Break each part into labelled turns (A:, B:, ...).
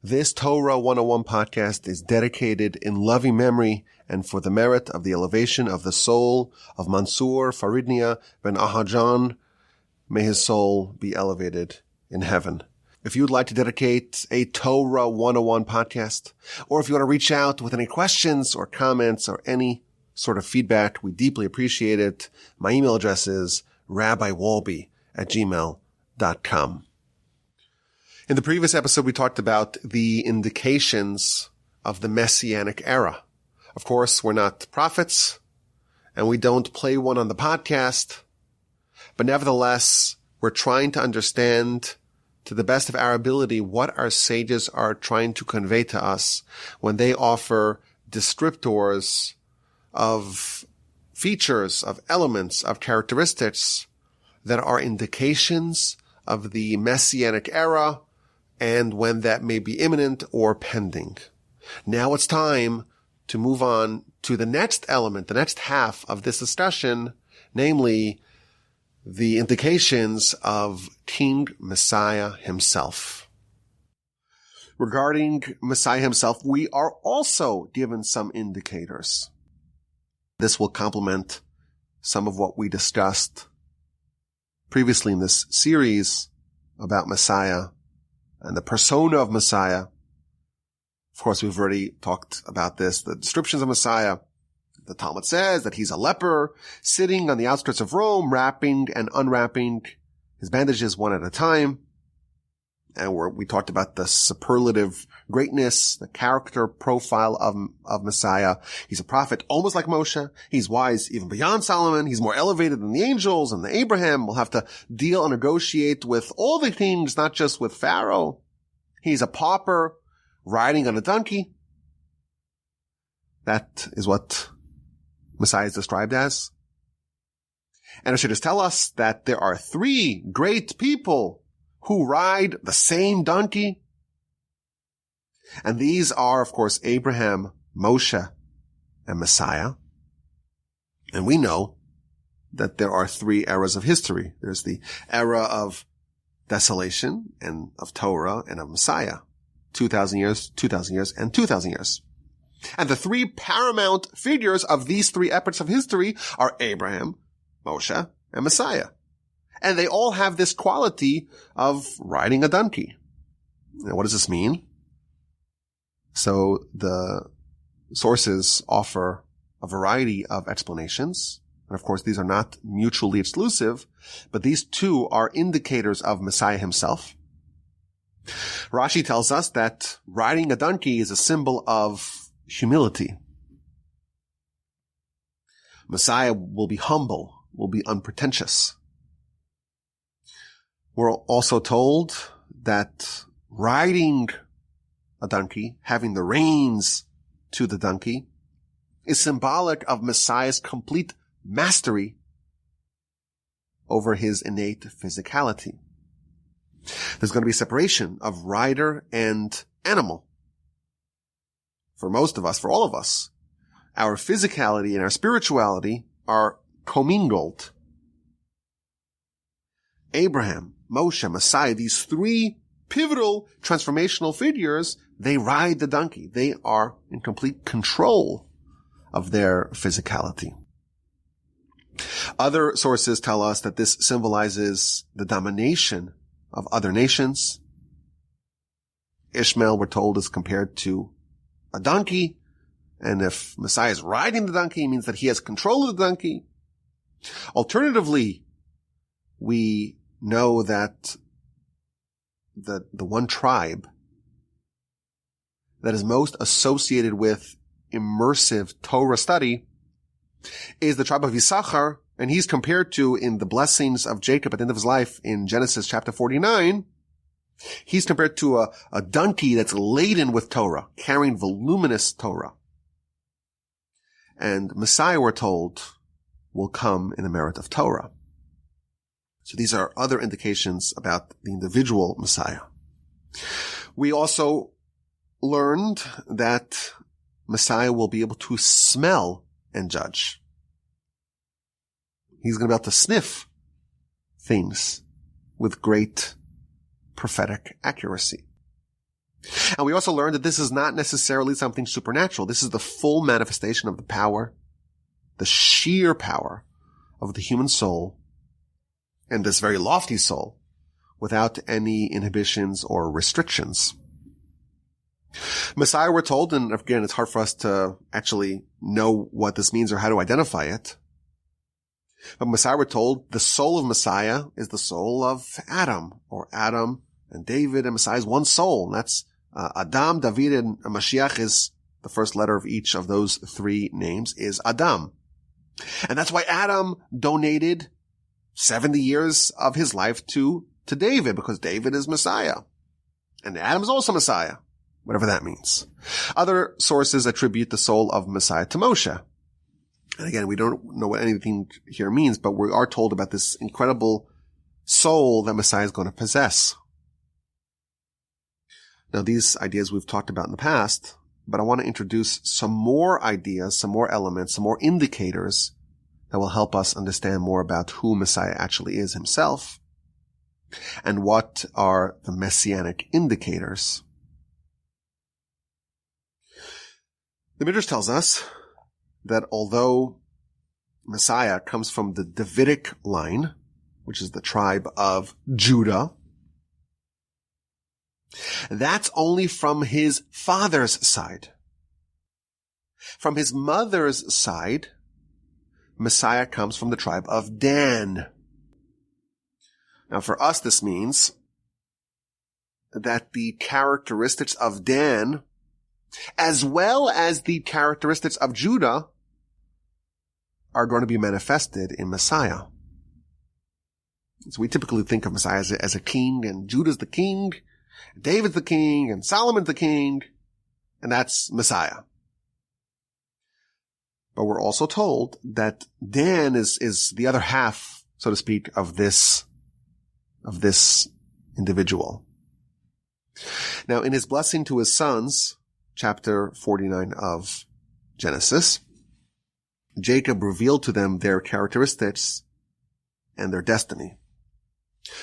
A: This Torah 101 podcast is dedicated in loving memory and for the merit of the elevation of the soul of Mansour Faridnia ben Aghajan. May his soul be elevated in heaven. If you would like to dedicate a Torah 101 podcast, or if you want to reach out with any questions or comments or any sort of feedback, we deeply appreciate it. My email address is rabbiwalby@gmail.com. In the previous episode, we talked about the indications of the Messianic era. Of course, we're not prophets, and we don't play one on the podcast, but nevertheless, we're trying to understand to the best of our ability what our sages are trying to convey to us when they offer descriptors of features, of elements, of characteristics that are indications of the Messianic era and when that may be imminent or pending. Now it's time to move on to the next element, the next half of this discussion, namely the indications of King Messiah himself. Regarding Messiah himself, we are also given some indicators. This will complement some of what we discussed previously in this series about Messiah and the persona of Messiah. Of course, we've already talked about this, the descriptions of Messiah. The Talmud says that he's a leper sitting on the outskirts of Rome, wrapping and unwrapping his bandages one at a time. And we talked about the superlative greatness, the character profile of Messiah. He's a prophet, almost like Moshe. He's wise even beyond Solomon. He's more elevated than the angels and the Abraham. Will have to deal and negotiate with all the kings, not just with Pharaoh. He's a pauper riding on a donkey. That is what Messiah is described as. And it should just tell us that there are three great people who ride the same donkey. And these are, of course, Abraham, Moshe, and Messiah. And we know that there are three eras of history. There's the era of desolation and of Torah and of Messiah. 2,000 years, 2,000 years, and 2,000 years. And the three paramount figures of these three epochs of history are Abraham, Moshe, and Messiah. And they all have this quality of riding a donkey. Now, what does this mean? So the sources offer a variety of explanations. And of course, these are not mutually exclusive, but these two are indicators of Messiah himself. Rashi tells us that riding a donkey is a symbol of humility. Messiah will be humble, will be unpretentious. We're also told that riding a donkey, having the reins to the donkey, is symbolic of Messiah's complete mastery over his innate physicality. There's going to be a separation of rider and animal. For most of us, for all of us, our physicality and our spirituality are commingled. Abraham, Moshe, Messiah, these three pivotal transformational figures, they ride the donkey. They are in complete control of their physicality. Other sources tell us that this symbolizes the domination of other nations. Ishmael, we're told, is compared to a donkey. And if Messiah is riding the donkey, it means that he has control of the donkey. Alternatively, we know that the one tribe that is most associated with immersive Torah study is the tribe of Yisachar, and he's compared to, in the blessings of Jacob at the end of his life in Genesis chapter 49, he's compared to a donkey that's laden with Torah, carrying voluminous Torah. And Messiah, we're told, will come in the merit of Torah. So these are other indications about the individual Messiah. We also learned that Messiah will be able to smell and judge. He's going to be able to sniff things with great prophetic accuracy. And we also learned that this is not necessarily something supernatural. This is the full manifestation of the power, the sheer power of the human soul, and this very lofty soul, without any inhibitions or restrictions. Messiah, we're told, and again, it's hard for us to actually know what this means or how to identify it. But Messiah, we're told, the soul of Messiah is the soul of Adam, or Adam and David and Messiah is one soul. And that's Adam, David, and Mashiach is the first letter of each of those three names is Adam. And that's why Adam donated 70 years of his life to David, because David is Messiah. And Adam is also Messiah, whatever that means. Other sources attribute the soul of Messiah to Moshe. And again, we don't know what anything here means, but we are told about this incredible soul that Messiah is going to possess. Now, these ideas we've talked about in the past, but I want to introduce some more ideas, some more elements, some more indicators that will help us understand more about who Messiah actually is himself and what are the messianic indicators. The Midrash tells us that although Messiah comes from the Davidic line, which is the tribe of Judah, that's only from his father's side. From his mother's side, Messiah comes from the tribe of Dan. Now for us, this means that the characteristics of Dan, as well as the characteristics of Judah, are going to be manifested in Messiah. So we typically think of Messiah as a king, and Judah's the king, David's the king, and Solomon's the king, and that's Messiah. But we're also told that Dan is the other half, so to speak, of this individual. Now, in his blessing to his sons, chapter 49 of Genesis, Jacob revealed to them their characteristics and their destiny.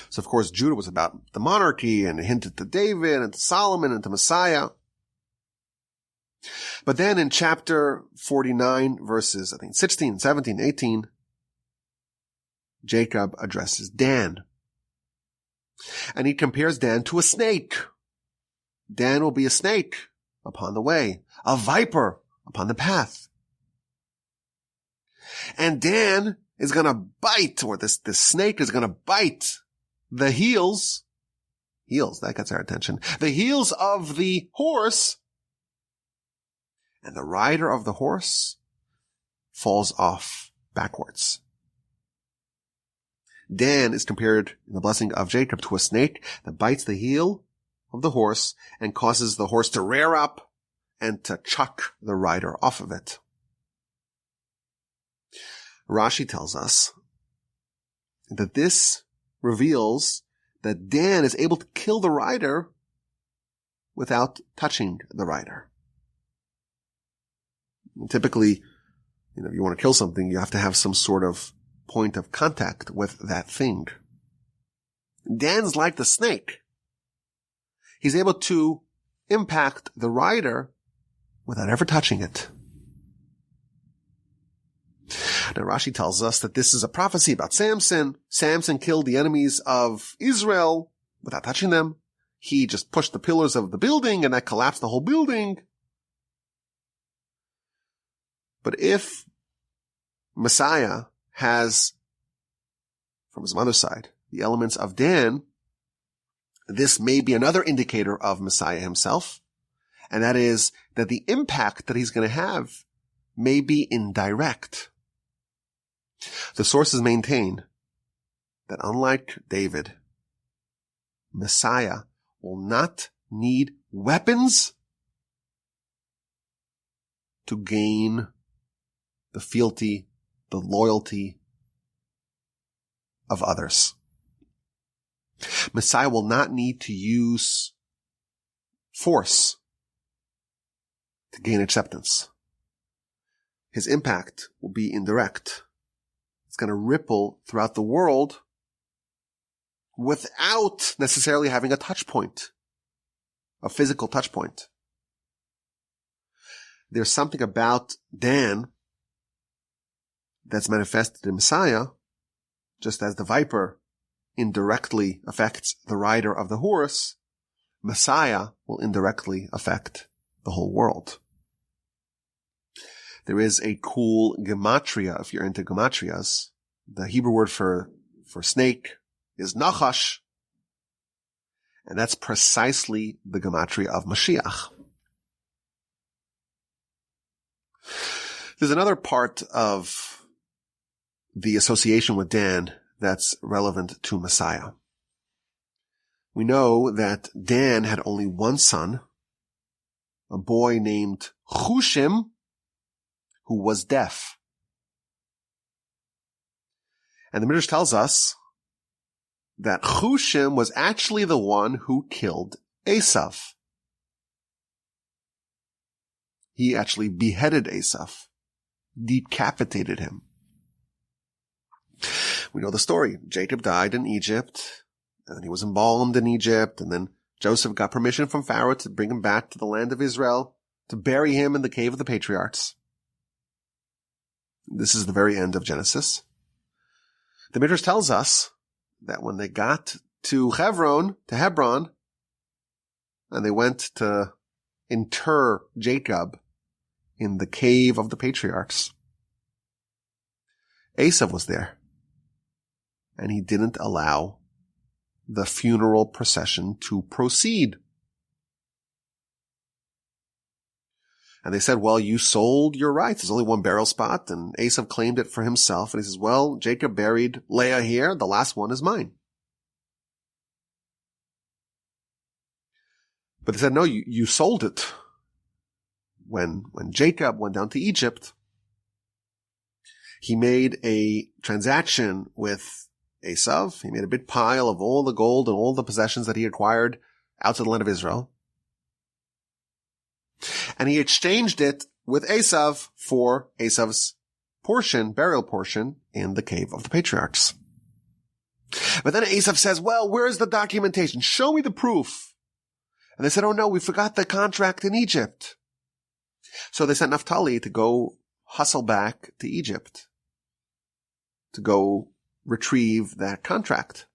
A: So, of course, Judah was about the monarchy and hinted to David and to Solomon and to Messiah. But then in chapter 49, verses, 16, 17, 18, Jacob addresses Dan. And he compares Dan to a snake. Dan will be a snake upon the way, a viper upon the path. And Dan is going to bite, or this snake is going to bite the heels, that gets our attention, the heels of the horse, and the rider of the horse falls off backwards. Dan is compared in the blessing of Jacob to a snake that bites the heel of the horse and causes the horse to rear up and to chuck the rider off of it. Rashi tells us that this reveals that Dan is able to kill the rider without touching the rider. And typically, if you want to kill something, you have to have some sort of point of contact with that thing. Dan's like the snake. He's able to impact the rider without ever touching it. Now Rashi tells us that this is a prophecy about Samson. Samson killed the enemies of Israel without touching them. He just pushed the pillars of the building and that collapsed the whole building. But if Messiah has, from his mother's side, the elements of Dan, this may be another indicator of Messiah himself, and that is that the impact that he's going to have may be indirect. The sources maintain that unlike David, Messiah will not need weapons to gain the fealty, the loyalty of others. Messiah will not need to use force to gain acceptance. His impact will be indirect. It's going to ripple throughout the world without necessarily having a touch point. a physical touch point. There's something about Dan that's manifested in Messiah, just as the viper indirectly affects the rider of the horse, Messiah will indirectly affect the whole world. There is a cool gematria, if you're into gematrias. The Hebrew word for snake is nachash, and that's precisely the gematria of Mashiach. There's another part of the association with Dan that's relevant to Messiah. We know that Dan had only one son, a boy named Chushim, who was deaf. And the Midrash tells us that Chushim was actually the one who killed Esav. He actually beheaded Esav, decapitated him. We know the story. Jacob died in Egypt, and he was embalmed in Egypt, and then Joseph got permission from Pharaoh to bring him back to the land of Israel, to bury him in the cave of the patriarchs. This is the very end of Genesis. The Midrash tells us that when they got to Hebron, and they went to inter Jacob in the cave of the patriarchs, Esav was there, and he didn't allow the funeral procession to proceed. And they said, well, you sold your rights. There's only one burial spot, and Esav claimed it for himself. And he says, well, Jacob buried Leah here. The last one is mine. But they said, no, you sold it. When Jacob went down to Egypt, he made a transaction with Esav. He made a big pile of all the gold and all the possessions that he acquired outside the land of Israel. And he exchanged it with Esav for Esav's burial portion in the cave of the patriarchs. But then Esav says, well, where's the documentation? Show me the proof. And they said, oh no, we forgot the contract in Egypt. So they sent Naphtali to go hustle back to Egypt, to go retrieve that contract.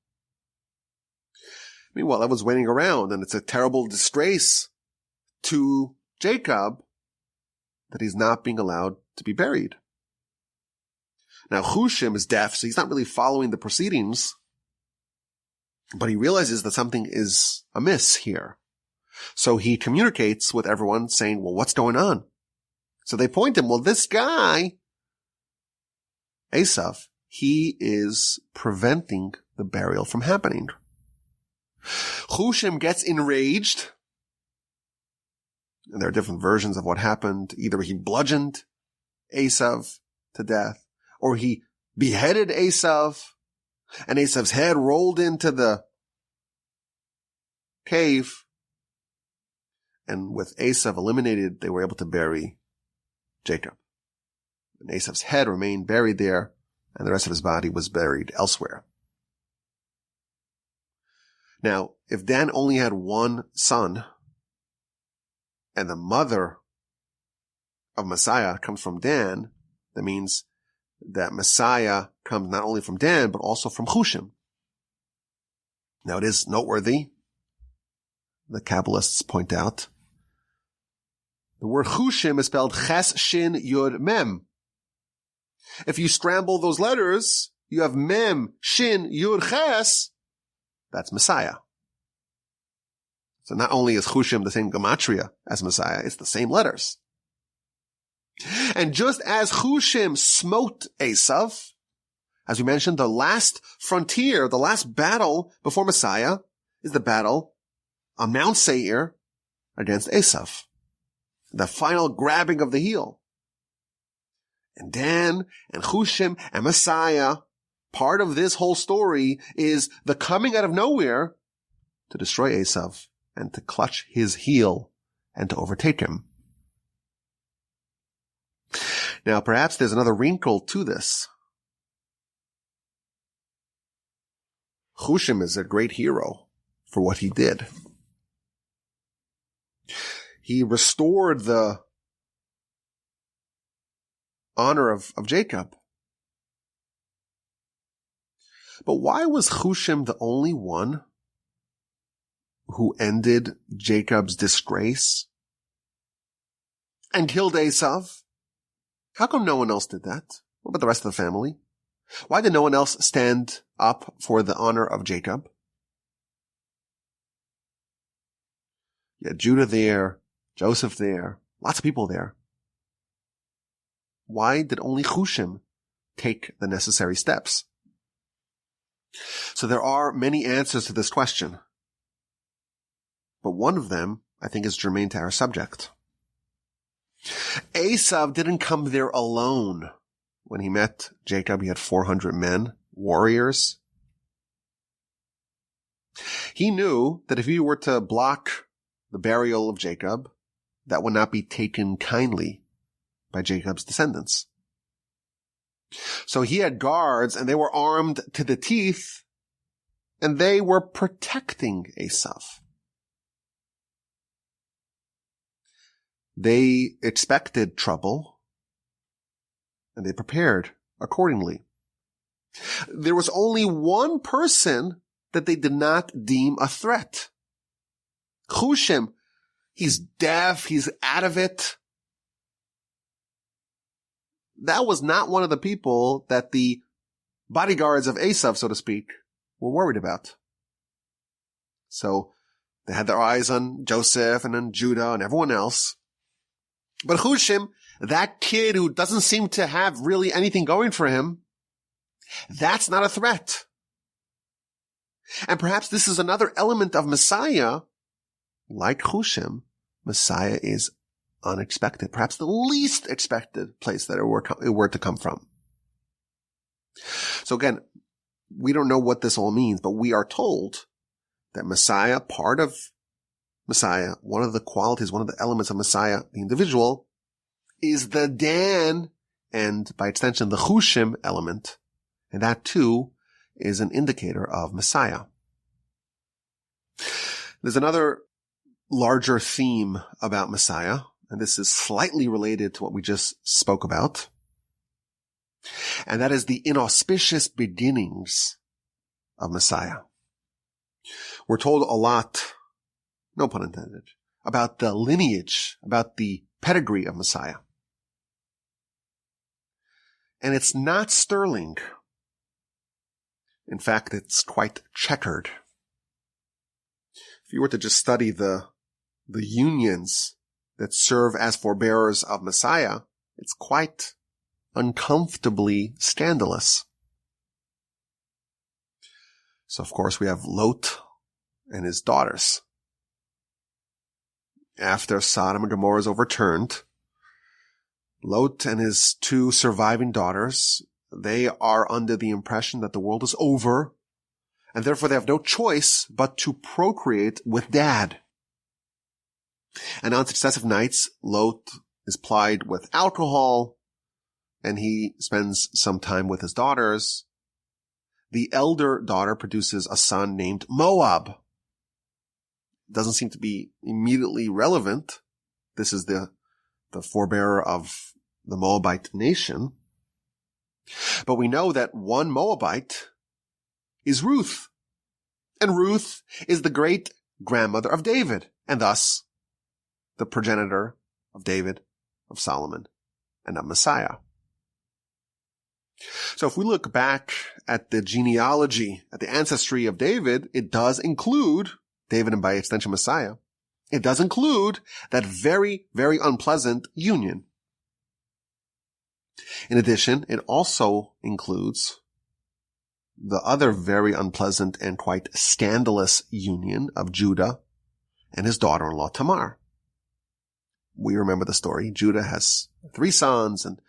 A: Meanwhile, I was waiting around, and it's a terrible disgrace to Jacob that he's not being allowed to be buried. Now, Chushim is deaf, so he's not really following the proceedings, but he realizes that something is amiss here. So he communicates with everyone saying, well, what's going on? So they point him, well, this guy, Esav, he is preventing the burial from happening. Chushim gets enraged. And there are different versions of what happened. Either he bludgeoned Esav to death, or he beheaded Esav, and Esav's head rolled into the cave. And with Esav eliminated, they were able to bury Jacob. And Esav's head remained buried there, and the rest of his body was buried elsewhere. Now, if Dan only had one son, and the mother of Messiah comes from Dan, that means that Messiah comes not only from Dan, but also from Chushim. Now, it is noteworthy, the Kabbalists point out, the word Chushim is spelled Ches, Shin, Yud, Mem. If you scramble those letters, you have Mem, Shin, Yud, Ches. That's Messiah. So not only is Chushim the same gematria as Messiah, it's the same letters. And just as Chushim smote Esav, as we mentioned, the last frontier, the last battle before Messiah is the battle on Mount Seir against Esav. The final grabbing of the heel. And Dan and Chushim and Messiah, part of this whole story is the coming out of nowhere to destroy Esav and to clutch his heel and to overtake him. Now, perhaps there's another wrinkle to this. Chushim is a great hero for what he did. He restored the honor of Jacob. But why was Chushim the only one who ended Jacob's disgrace and killed Esav? How come no one else did that? What about the rest of the family? Why did no one else stand up for the honor of Jacob? You had Judah there, Joseph there, lots of people there. Why did only Chushim take the necessary steps? So there are many answers to this question. But one of them, I think, is germane to our subject. Esav didn't come there alone. When he met Jacob, he had 400 men, warriors. He knew that if he were to block the burial of Jacob, that would not be taken kindly by Jacob's descendants. So he had guards, and they were armed to the teeth, and they were protecting Esav. They expected trouble, and they prepared accordingly. There was only one person that they did not deem a threat. Chushim, he's deaf, he's out of it. That was not one of the people that the bodyguards of Esav, so to speak, were worried about. So they had their eyes on Joseph and on Judah and everyone else. But Chushim, that kid who doesn't seem to have really anything going for him, that's not a threat. And perhaps this is another element of Messiah. Like Chushim, Messiah is unexpected, perhaps the least expected place that it were to come from. So again, we don't know what this all means, but we are told that Messiah, part of Messiah, one of the qualities, one of the elements of Messiah, the individual, is the Dan, and by extension, the Chushim element. And that too is an indicator of Messiah. There's another larger theme about Messiah, and this is slightly related to what we just spoke about. And that is the inauspicious beginnings of Messiah. We're told a lot, no pun intended, about the lineage, about the pedigree of Messiah. And it's not sterling. In fact, it's quite checkered. If you were to just study the unions that serve as forebearers of Messiah, it's quite uncomfortably scandalous. So, of course, we have Lot and his daughters. After Sodom and Gomorrah is overturned, Lot and his two surviving daughters, they are under the impression that the world is over, and therefore they have no choice but to procreate with dad. And on successive nights, Lot is plied with alcohol, and he spends some time with his daughters. The elder daughter produces a son named Moab. Doesn't seem to be immediately relevant. This is the forebearer of the Moabite nation. But we know that one Moabite is Ruth. And Ruth is the great grandmother of David, and thus the progenitor of David, of Solomon, and of Messiah. So if we look back at the genealogy, at the ancestry of David, it does include David and by extension Messiah. It does include that very, very unpleasant union. In addition, it also includes the other very unpleasant and quite scandalous union of Judah and his daughter-in-law Tamar. We remember the story. Judah has 3 sons, and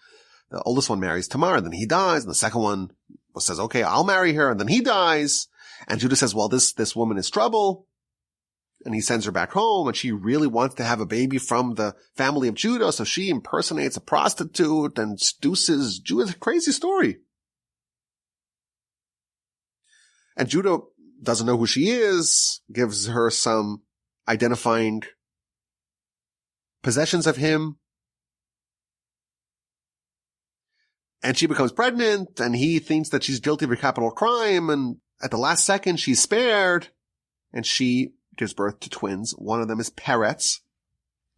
A: the oldest one marries Tamar, and then he dies, and the second one says, okay, I'll marry her, and then he dies. And Judah says, well, this woman is trouble. And he sends her back home, and she really wants to have a baby from the family of Judah, so she impersonates a prostitute and seduces Judah. It's a crazy story. And Judah doesn't know who she is, gives her some identifying possessions of him. And she becomes pregnant, and he thinks that she's guilty of a capital crime, and at the last second she's spared, and she gives birth to twins. One of them is Peretz.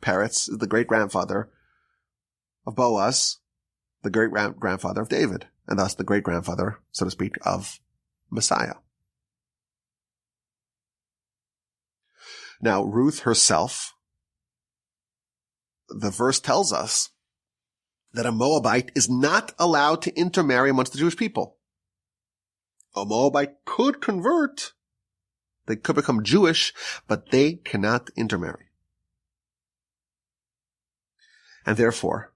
A: Peretz is the great-grandfather of Boaz, the great-grandfather of David, and thus the great-grandfather, so to speak, of Messiah. Now, Ruth herself, the verse tells us that a Moabite is not allowed to intermarry amongst the Jewish people. A Moabite could convert. They could become Jewish, but they cannot intermarry. And therefore,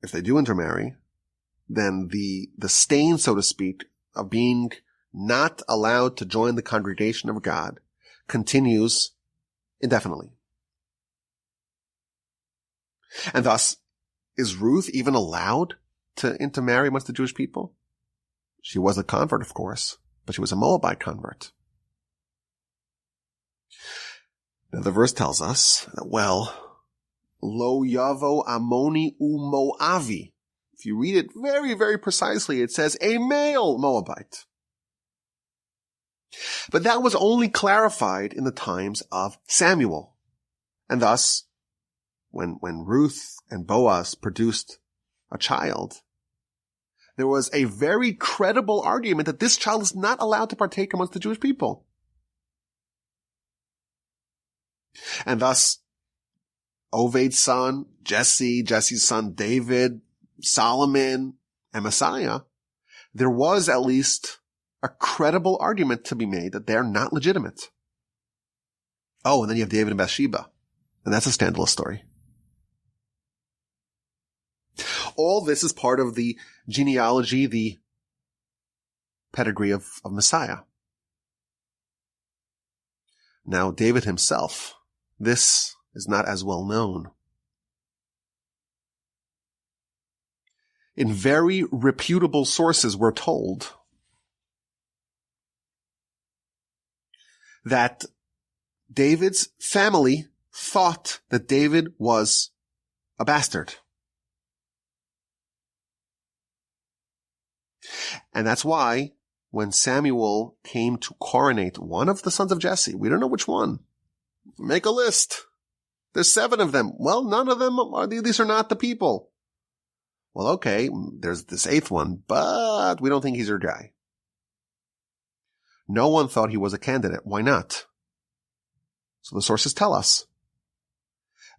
A: if they do intermarry, then the stain, so to speak, of being not allowed to join the congregation of God continues indefinitely. And thus, is Ruth even allowed to intermarry amongst the Jewish people? She was a convert, of course, but she was a Moabite convert. Now the verse tells us that, well, lo yavo Ammoni u Moavi. If you read it very, very precisely, it says a male Moabite. But that was only clarified in the times of Samuel. And thus, when Ruth and Boaz produced a child, there was a very credible argument that this child is not allowed to partake amongst the Jewish people. And thus, Oved's son, Jesse, Jesse's son, David, Solomon, and Messiah, there was at least a credible argument to be made that they're not legitimate. Oh, and then you have David and Bathsheba, and that's a scandalous story. All this is part of the genealogy, the pedigree of Messiah. Now, David himself, this is not as well known. In very reputable sources, we're told that David's family thought that David was a bastard. And that's why when Samuel came to coronate one of the sons of Jesse, we don't know which one. Make a list. There's 7 of them. Well, none of them these are not the people. Well, okay, there's this 8th one, but we don't think he's your guy. No one thought he was a candidate. Why not? So the sources tell us.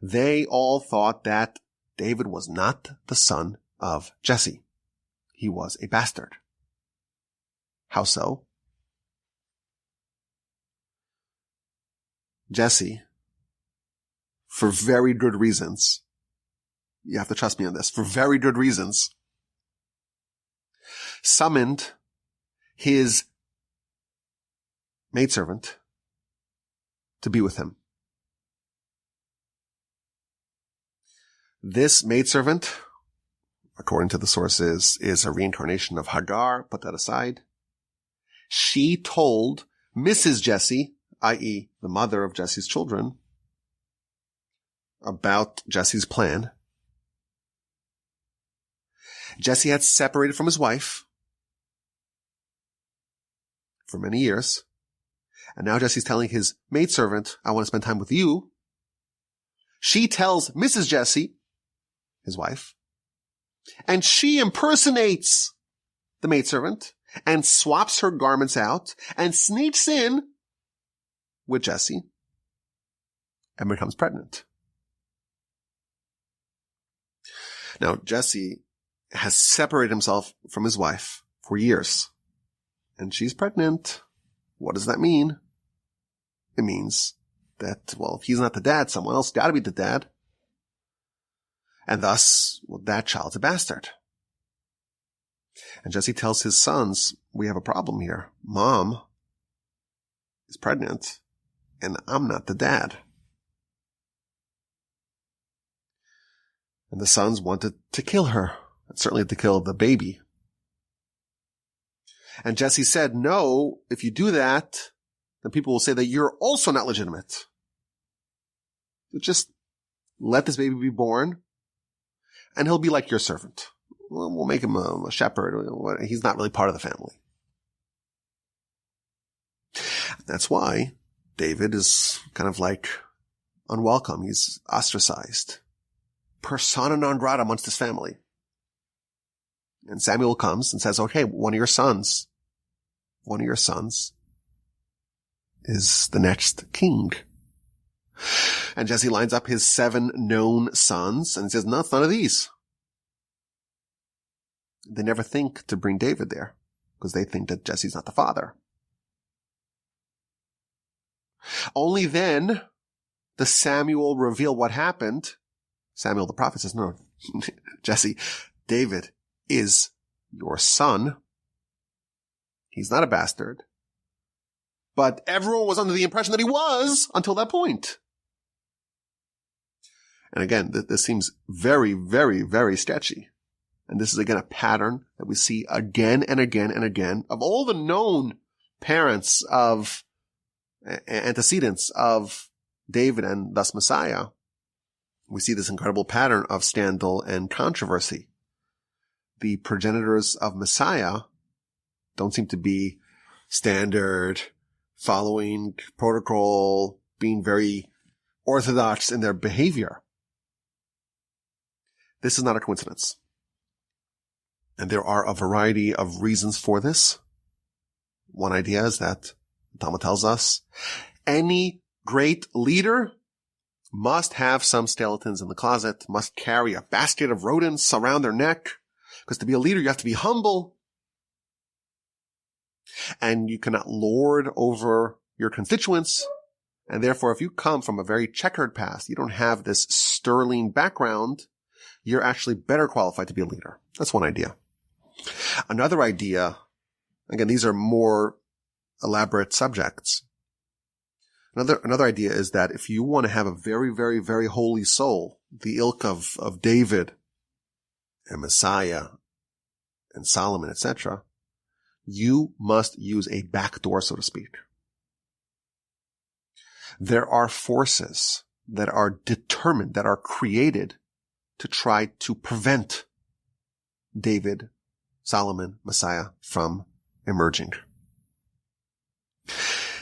A: They all thought that David was not the son of Jesse. He was a bastard. How so? Jesse, for very good reasons, you have to trust me on this, for very good reasons, summoned his maidservant to be with him. This maidservant, according to the sources, is a reincarnation of Hagar. Put that aside. She told Mrs. Jesse, i.e. the mother of Jesse's children, about Jesse's plan. Jesse had separated from his wife for many years. And now Jesse's telling his maidservant, I want to spend time with you. She tells Mrs. Jesse, his wife, and she impersonates the maidservant and swaps her garments out and sneaks in with Jesse and becomes pregnant. Now, Jesse has separated himself from his wife for years, and she's pregnant. What does that mean? It means that, well, if he's not the dad, someone else got to be the dad. And thus, well, that child's a bastard. And Jesse tells his sons, we have a problem here. Mom is pregnant, and I'm not the dad. And the sons wanted to kill her, and certainly to kill the baby. And Jesse said, no, if you do that, then people will say that you're also not legitimate. So just let this baby be born, and he'll be like your servant. We'll make him a shepherd. He's not really part of the family. That's why David is kind of like unwelcome. He's ostracized. Persona non grata amongst his family. And Samuel comes and says, okay, one of your sons is the next king. And Jesse lines up his 7 known sons and he says, no, it's none of these. They never think to bring David there because they think that Jesse's not the father. Only then does Samuel reveal what happened. Samuel the prophet says, no, Jesse, David is your son. He's not a bastard. But everyone was under the impression that he was until that point. And again, this seems very, very, very sketchy. And this is again a pattern that we see again and again and again of all the known parents of antecedents of David and thus Messiah. We see this incredible pattern of scandal and controversy. The progenitors of Messiah don't seem to be standard, following protocol, being very orthodox in their behavior. This is not a coincidence. And there are a variety of reasons for this. One idea is that the Talmud tells us any great leader must have some skeletons in the closet, must carry a basket of rodents around their neck, because to be a leader, you have to be humble. And you cannot lord over your constituents. And therefore, if you come from a very checkered past, you don't have this sterling background, you're actually better qualified to be a leader. That's one idea. Another idea, again, these are more elaborate subjects. Another idea is that if you want to have a very, very, very holy soul, the ilk of David and Messiah and Solomon, etc., you must use a back door, so to speak. There are forces that are determined, that are created to try to prevent David, Solomon, Messiah from emerging.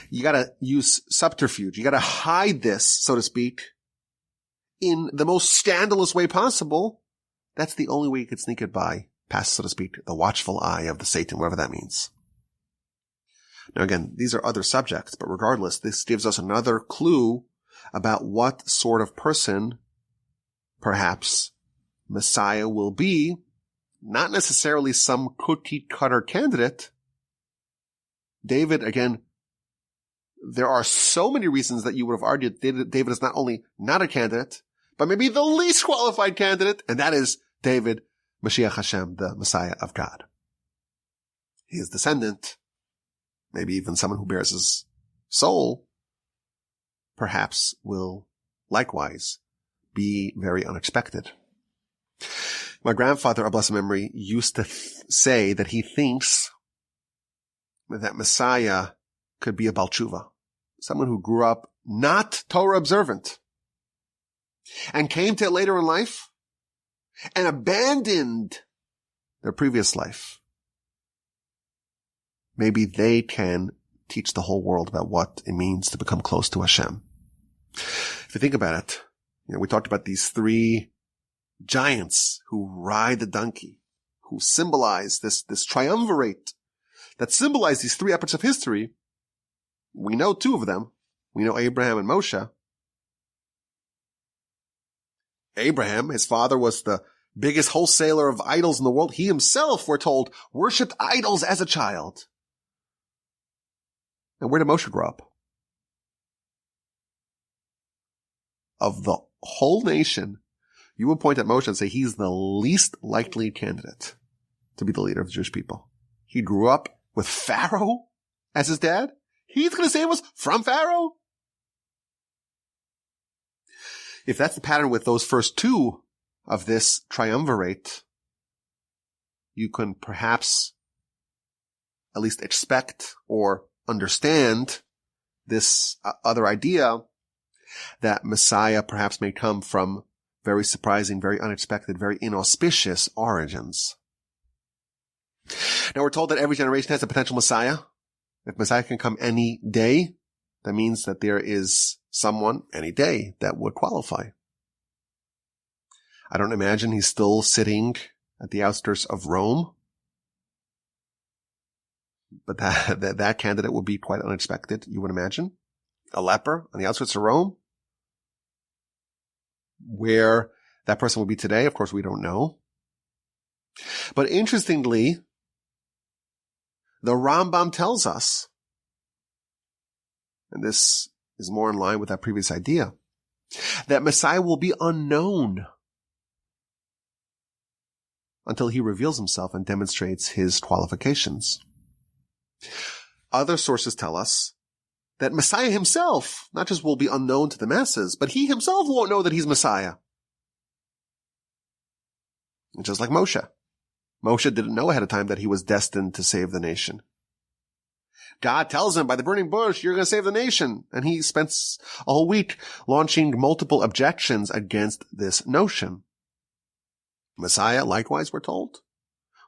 A: You gotta use subterfuge. You gotta hide this, so to speak, in the most scandalous way possible. That's the only way you could sneak it by, past, so to speak, the watchful eye of the Satan, whatever that means. Now again, these are other subjects, but regardless, this gives us another clue about what sort of person, perhaps, Messiah will be. Not necessarily some cookie-cutter candidate. David, again, there are so many reasons that you would have argued David is not only not a candidate, but maybe the least qualified candidate, and that is David, Mashiach Hashem, the Messiah of God. His descendant, maybe even someone who bears his soul, perhaps will likewise be very unexpected. My grandfather, of blessed memory, used to say that he thinks that Messiah could be a Baal Tshuva, someone who grew up not Torah observant and came to it later in life and abandoned their previous life. Maybe they can teach the whole world about what it means to become close to Hashem. If you think about it, we talked about these 3 giants who ride the donkey, who symbolize this triumvirate that symbolize these 3 epochs of history. We know 2 of them. We know Abraham and Moshe. Abraham, his father, was the biggest wholesaler of idols in the world. He himself, we're told, worshipped idols as a child. And where did Moshe grow up? Of the whole nation, you would point at Moshe and say he's the least likely candidate to be the leader of the Jewish people. He grew up with Pharaoh as his dad. He's going to say it was from Pharaoh. If that's the pattern with those first 2 of this triumvirate, you can perhaps at least expect or understand this other idea that Messiah perhaps may come from very surprising, very unexpected, very inauspicious origins. Now we're told that every generation has a potential Messiah. If Messiah can come any day, that means that there is someone any day that would qualify. I don't imagine he's still sitting at the outskirts of Rome, but that candidate would be quite unexpected, you would imagine. A leper on the outskirts of Rome. Where that person would be today, of course, we don't know. But interestingly, the Rambam tells us, and this is more in line with that previous idea, that Messiah will be unknown until he reveals himself and demonstrates his qualifications. Other sources tell us that Messiah himself not just will be unknown to the masses, but he himself won't know that he's Messiah. Just like Moshe. Moshe didn't know ahead of time that he was destined to save the nation. God tells him by the burning bush, you're going to save the nation. And he spends a whole week launching multiple objections against this notion. Messiah, likewise, we're told,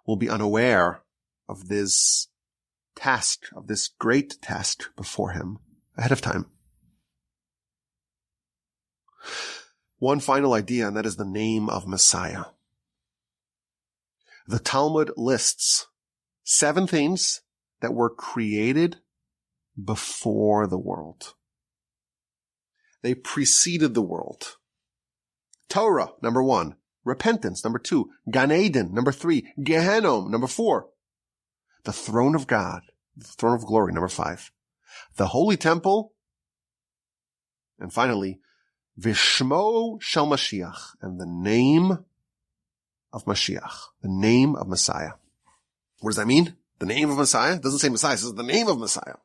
A: will be unaware of this task, of this great task before him ahead of time. One final idea, and that is the name of Messiah. The Talmud lists 7 things that were created before the world. They preceded the world. Torah, number 1. Repentance, number 2. Gan Eden, number 3. Gehenom, number 4. The throne of God, the throne of glory, number 5. The holy temple. And finally, Vishmo Shel Mashiach, and the name of Mashiach, the name of Messiah. What does that mean? The name of Messiah? It doesn't say Messiah, it says the name of Messiah.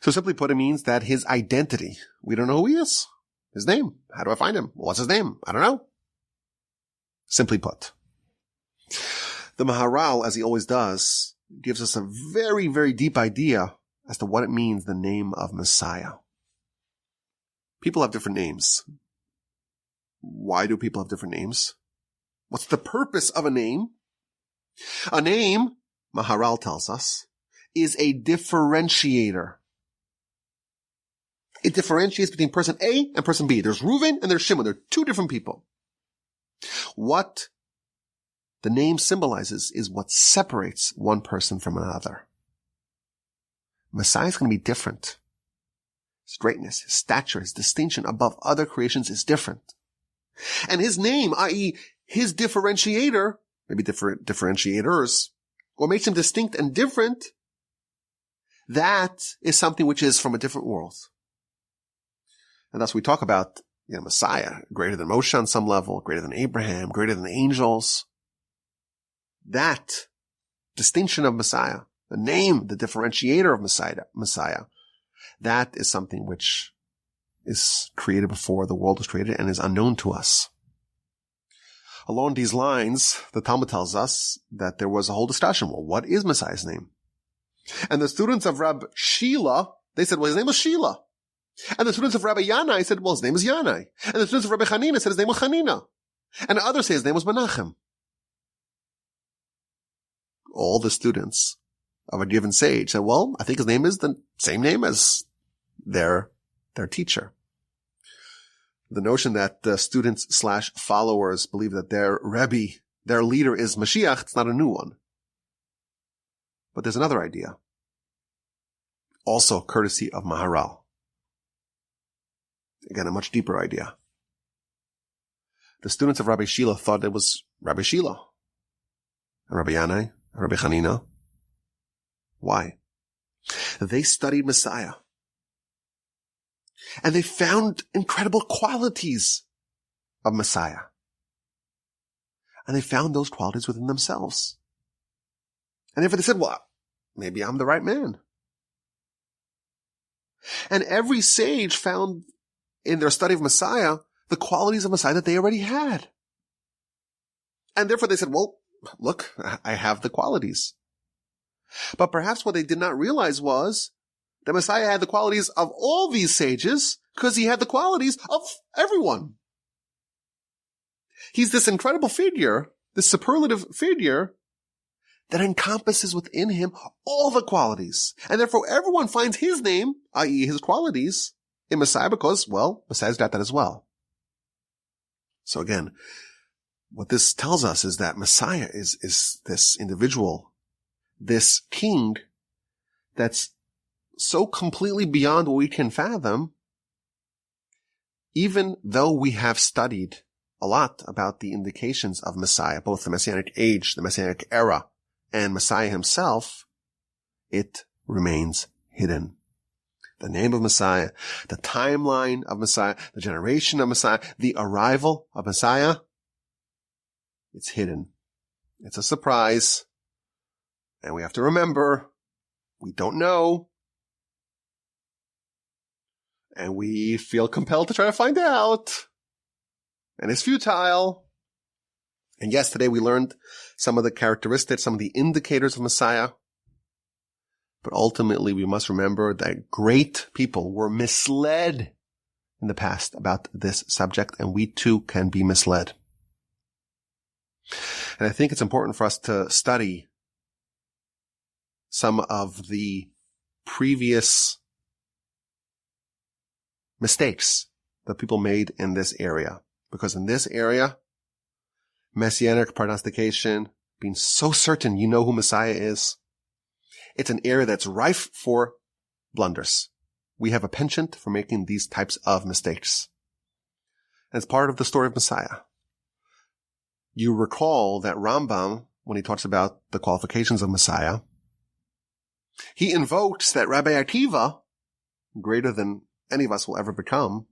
A: So simply put, it means that his identity, we don't know who he is. His name. How do I find him? What's his name? I don't know. Simply put. The Maharal, as he always does, gives us a very, very deep idea as to what it means, the name of Messiah. People have different names. Why do people have different names? What's the purpose of a name? A name, Maharal tells us, is a differentiator. It differentiates between person A and person B. There's Reuven and there's Shimon. They're 2 different people. What the name symbolizes is what separates one person from another. Messiah is going to be different. His greatness, his stature, his distinction above other creations is different. And his name, i.e., his differentiator, maybe different differentiators, what makes him distinct and different, that is something which is from a different world. And thus we talk about, Messiah, greater than Moshe on some level, greater than Abraham, greater than the angels. That distinction of Messiah, the name, the differentiator of Messiah, that is something which is created before the world was created and is unknown to us. Along these lines, the Talmud tells us that there was a whole discussion. Well, what is Messiah's name? And the students of Rabbi Shila, they said, well, his name was Shila. And the students of Rabbi Yanai said, well, his name is Yanai. And the students of Rabbi Hanina said his name was Hanina. And others say his name was Menachem. All the students of a given sage said, well, I think his name is the same name as their teacher. The notion that the students/followers believe that their Rebbe, their leader is Mashiach, it's not a new one. But there's another idea. Also courtesy of Maharal. Again, a much deeper idea. The students of Rabbi Shila thought it was Rabbi Shila. And Rabbi Yanai, and Rabbi Hanina. Why? They studied Messiah. And they found incredible qualities of Messiah. And they found those qualities within themselves. And therefore they said, well, maybe I'm the right man. And every sage found in their study of Messiah the qualities of Messiah that they already had. And therefore they said, well, look, I have the qualities. But perhaps what they did not realize was that Messiah had the qualities of all these sages because he had the qualities of everyone. He's this incredible figure, this superlative figure that encompasses within him all the qualities. And therefore everyone finds his name, i.e. his qualities, in Messiah because, well, Messiah's got that as well. So again, what this tells us is that Messiah is this individual, this king that's so completely beyond what we can fathom, even though we have studied a lot about the indications of Messiah, both the Messianic age, the Messianic era, and Messiah himself, it remains hidden. The name of Messiah, the timeline of Messiah, the generation of Messiah, the arrival of Messiah, it's hidden. It's a surprise. And we have to remember, we don't know. And we feel compelled to try to find out. And it's futile. And yes, today we learned some of the characteristics, some of the indicators of Messiah. But ultimately, we must remember that great people were misled in the past about this subject, and we too can be misled. And I think it's important for us to study some of the previous mistakes that people made in this area. Because in this area, Messianic prognostication, being so certain you know who Messiah is, it's an area that's rife for blunders. We have a penchant for making these types of mistakes. And it's part of the story of Messiah. You recall that Rambam, when he talks about the qualifications of Messiah, he invokes that Rabbi Akiva, greater than any of us will ever become,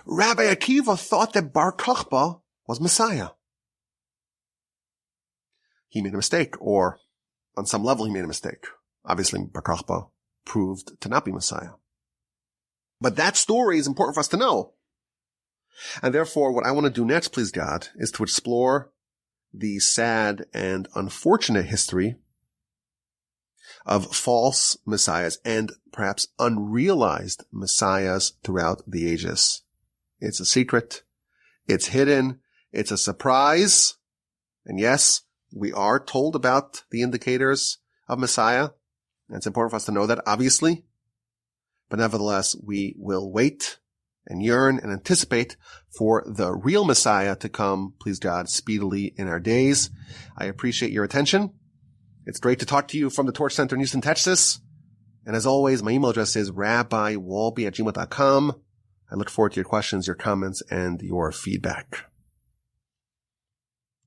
A: Rabbi Akiva thought that Bar Kokhba was Messiah. He made a mistake, or on some level he made a mistake. Obviously, Bar Kokhba proved to not be Messiah. But that story is important for us to know. And therefore, what I want to do next, please God, is to explore the sad and unfortunate history of false messiahs and perhaps unrealized messiahs throughout the ages. It's a secret. It's hidden. It's a surprise. And yes, we are told about the indicators of Messiah. And it's important for us to know that, obviously. But nevertheless, we will wait and yearn and anticipate for the real Messiah to come, please God, speedily in our days. I appreciate your attention. It's great to talk to you from the Torch Center in Houston, Texas. And as always, my email address is rabbiwalby@gmail.com. I look forward to your questions, your comments, and your feedback.